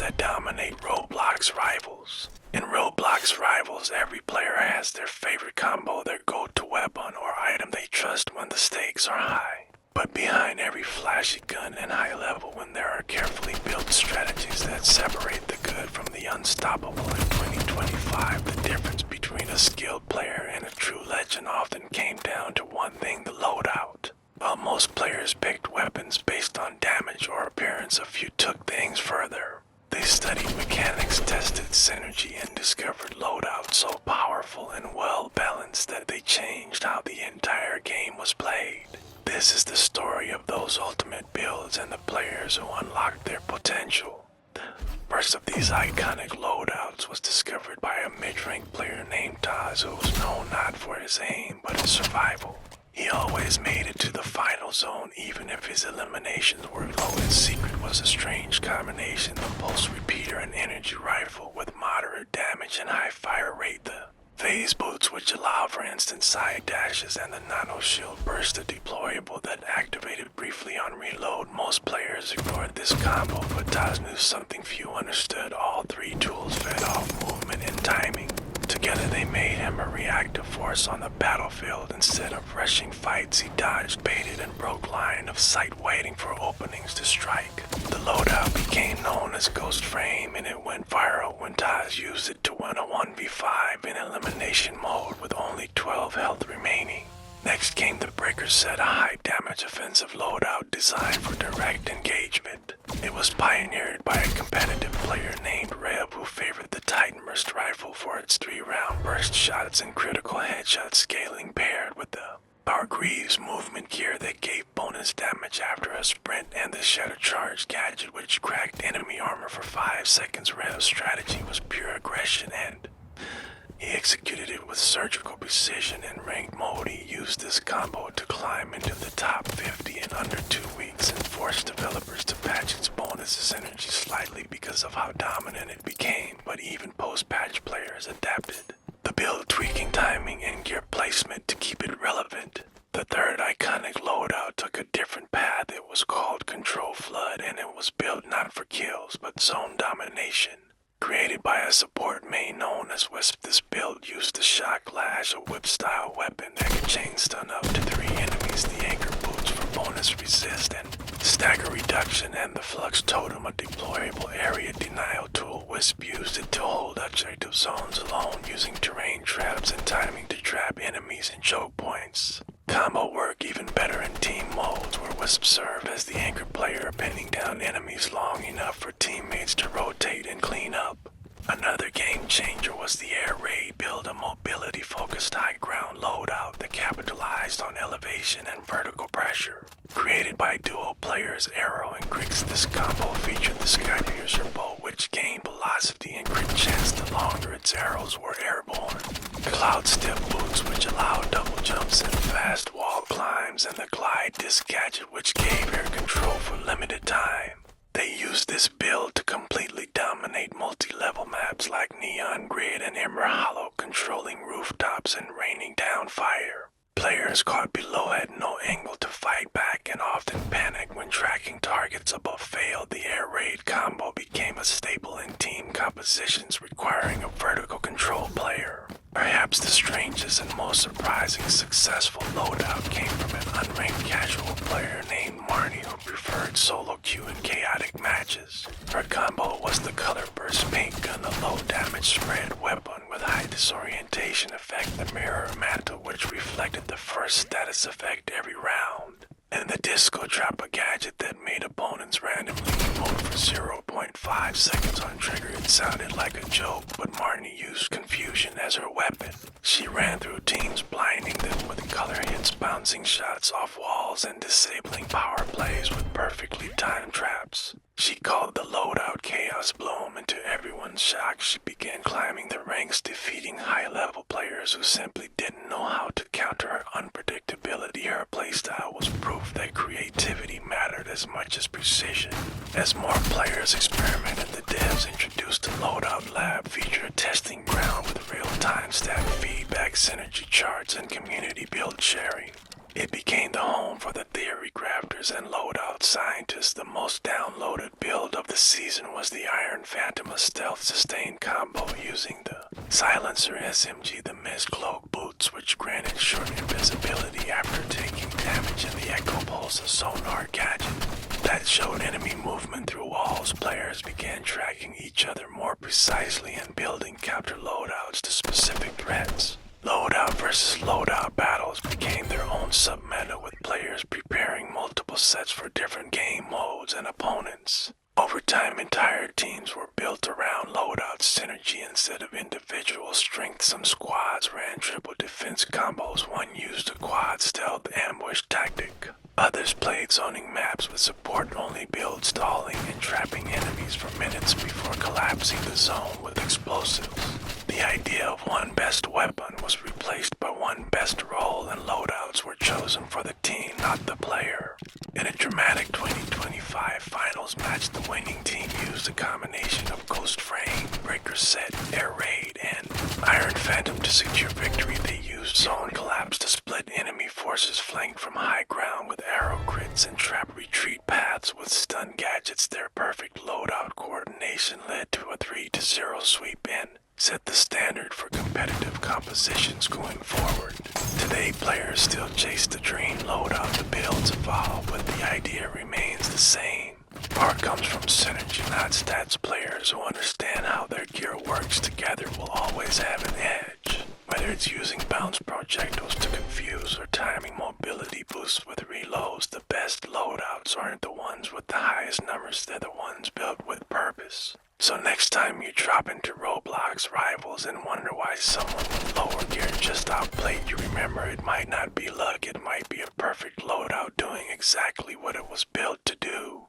that dominate Roblox Rivals. In Roblox Rivals, every player has their favorite combo, their go-to weapon or item they trust when the stakes are high. But behind every flashy gun and high level, when there are carefully built strategies that separate the good from the unstoppable in 2025, the difference between a skilled player and a true legend often came down to one thing: the loadout. While most players picked weapons based on damage or appearance, a few took things further. They studied mechanics, tested synergy, and discovered loadouts so powerful and well-balanced that they changed how the entire game was played. This is the story of those ultimate builds and the players who unlocked their potential. First of these iconic loadouts was discovered by a mid-rank player named Taz, who was known not for his aim but his survival. He always made it to the final zone even if his eliminations were low. His secret was a strange combination: the pulse repeater and energy rifle with moderate damage and high fire rate, the phase boots which allow for instant side dashes, and the nano shield burster deployable that activated briefly on reload. Most players ignored this combo, but Taz knew something few understood: all three tools fed off movement and timing. Together they made him a reactive force on the battlefield. Instead of rushing fights, he dodged, baited, and broke line of sight, waiting for openings to strike. The loadout became known as Ghost Frame, and it went viral when Taz used it to win a 1v5 in elimination mode with only 12 health remaining. Next came the Breaker Set, a high damage offensive loadout designed for direct engagement. It was pioneered by a competitive player named Rev, who favored the Titan Burst rifle for its 3-round burst shots and critical headshot scaling, paired with the Power Greaves movement gear that gave bonus damage after a sprint, and the Shatter Charge gadget which cracked enemy armor for 5 seconds. Rev's strategy was pure aggression, and he executed it with surgical precision. In ranked mode, he used this combo to climb into the top 50 in under 2 weeks and forced developers to patch its bonus synergy slightly because of how dominant it became, but even post-patch players adapted the build, tweaking timing and gear placement to keep it relevant. The third iconic loadout took a different path. It was called Control Flood, and it was built not for kills but zone domination. Created by a support main known as Wisp, this build used the Shock Lash, a whip-style weapon that could chain stun up to 3 enemies, the Anchor Boots for bonus resist and stagger reduction, and the Flux Totem, a deployable area denial tool. Wisp used it to hold objective zones alone, using terrain traps and timing to trap enemies in choke points. Combo work even better in team modes, where Wisp served as the anchor player, pinning down enemies long enough for teammates to rotate and clean up. Another game changer was the Air Raid build, a mobility-focused high-ground loadout that capitalized on elevation and vertical pressure. Created by duo players Arrow and Grix, this combo featured the Skypiercer bow, which gained velocity and crit chance the longer its arrows were airborne. The Cloud Step boots, which allowed double jumps and fast wall climbs, and the Glide Disc gadget, which gave air control for limited time. They used this build to completely dominate multi-level maps like Neon Grid and Ember Hollow, controlling rooftops and raining down fire. Players caught below had no angle to fight back and often panicked when tracking targets above failed. The Air Raid combo became a staple in team compositions requiring a vertical control player. Perhaps the strangest and most surprising successful loadout came from an unranked casual player named Marnie, who preferred solo queue and chaotic matches. Her combo was the Color Burst Paint Gun, a low damage spread weapon with high disorientation effect, the Mirror Mantle, which reflected the first status effect every round, and the Disco Drop, a gadget that made opponents randomly emote for 0.5 seconds on trigger. It sounded like a joke, but Marnie used confusion as her weapon. She ran through teams, blinding them with color hits, bouncing shots off walls, and disabling power plays with perfectly timed traps. She called the loadout Chaos Bloom, and to everyone's shock, she began climbing the ranks, defeating high-level players who simply didn't know how to counter her unpredictability. Her playstyle was proof that creativity mattered as much as precision. As more players experimented, the devs introduced a loadout lab feature, a testing ground with real-time stat feedback, synergy charts, and community build sharing. It became the home for the theory crafters and loadout scientists. The most downloaded build of the this season was the Iron Phantom, a stealth sustained combo using the Silencer SMG, the Mist Cloak boots, which granted short invisibility after taking damage, and the Echo Pulse, a sonar gadget that showed enemy movement through walls. Players began tracking each other more precisely and building counter loadouts to specific threats. Loadout versus loadout battles became their own submeta, with players preparing multiple sets for different game modes and opponents. Over time, entire teams were built around loadout synergy instead of individual strength. Some squads ran triple defense combos, one used a quad stealth ambush tactic. Others played zoning maps with support-only builds, stalling and trapping enemies for minutes before collapsing the zone with explosives. The idea of one best weapon was replaced by one best role, and loadouts were chosen for the team, not the player. In a dramatic 2025 finals match, the winning team used a combination of Ghost Frame, Breaker Set, Air Raid, and Iron Phantom to secure victory. They used Zone Collapse to split enemy forces flanked from high ground with arrow crits and trap retreat paths with stun gadgets. Their perfect loadout coordination led to a 3-0 sweep and set the standard for competitive compositions going forward. Today, players still chase the dream loadout. The builds evolve, but the idea remains the same. Power comes from synergy, not stats. Players who understand how their gear works together will always have an edge. Whether it's using bounce projectiles to confuse or timing mobility boosts with reloads, the best loadouts aren't the ones with the highest numbers, they're the ones built with purpose. So next time you drop into Roblox Rivals and wonder why someone with lower gear just outplayed you, remember, it might not be luck, it might be a perfect loadout doing exactly what it was built to do.